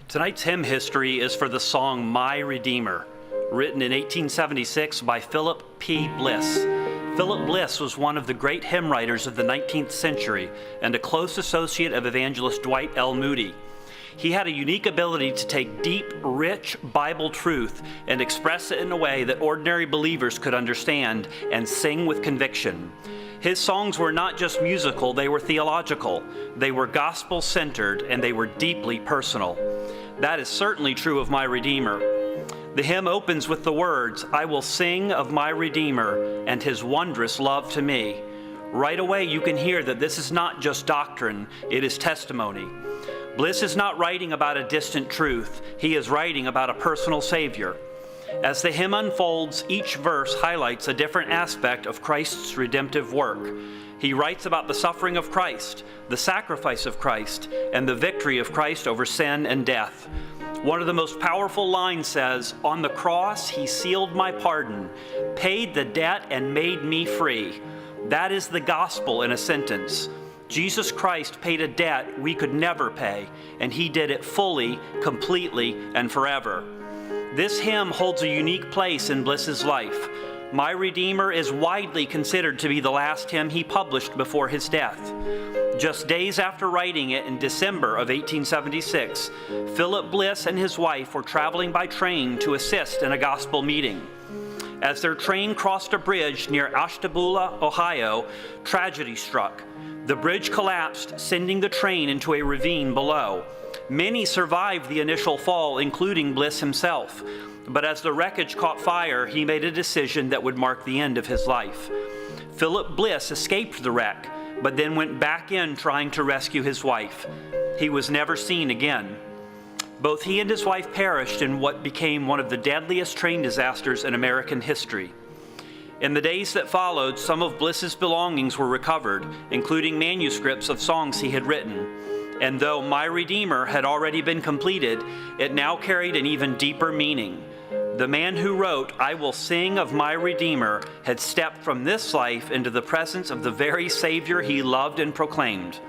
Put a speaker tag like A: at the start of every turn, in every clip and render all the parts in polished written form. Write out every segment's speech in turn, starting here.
A: Tonight's hymn history is for the song My Redeemer, written in 1876 by Philip P. Bliss. Philip Bliss was one of the great hymn writers of the 19th century and a close associate of evangelist Dwight L. Moody. He had a unique ability to take deep, rich Bible truth and express it in a way that ordinary believers could understand and sing with conviction. His songs were not just musical, they were theological. They were gospel-centered, and they were deeply personal. That is certainly true of My Redeemer. The hymn opens with the words, "I will sing of my Redeemer and his wondrous love to me." Right away you can hear that this is not just doctrine, it is testimony. Bliss is not writing about a distant truth, he is writing about a personal Savior. As the hymn unfolds, each verse highlights a different aspect of Christ's redemptive work. He writes about the suffering of Christ, the sacrifice of Christ, and the victory of Christ over sin and death. One of the most powerful lines says, "On the cross he sealed my pardon, paid the debt and made me free." That is the gospel in a sentence. Jesus Christ paid a debt we could never pay, and he did it fully, completely, and forever. This hymn holds a unique place in Bliss's life. My Redeemer is widely considered to be the last hymn he published before his death. Just days after writing it in December of 1876, Philip Bliss and his wife were traveling by train to assist in a gospel meeting. As their train crossed a bridge near Ashtabula, Ohio, tragedy struck. The bridge collapsed, sending the train into a ravine below. Many survived the initial fall, including Bliss himself. But as the wreckage caught fire, he made a decision that would mark the end of his life. Philip Bliss escaped the wreck, but then went back in trying to rescue his wife. He was never seen again. Both he and his wife perished in what became one of the deadliest train disasters in American history. In the days that followed, some of Bliss's belongings were recovered, including manuscripts of songs he had written. And though My Redeemer had already been completed, it now carried an even deeper meaning. The man who wrote, "I will sing of my Redeemer," had stepped from this life into the presence of the very Savior he loved and proclaimed.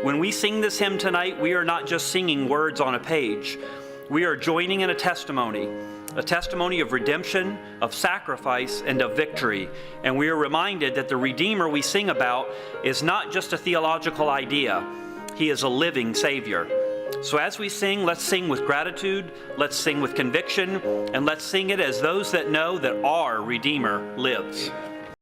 A: When we sing this hymn tonight, we are not just singing words on a page. We are joining in a testimony of redemption, of sacrifice, and of victory. And we are reminded that the Redeemer we sing about is not just a theological idea. He is a living Savior. So as we sing, let's sing with gratitude, let's sing with conviction, and let's sing it as those that know that our Redeemer lives.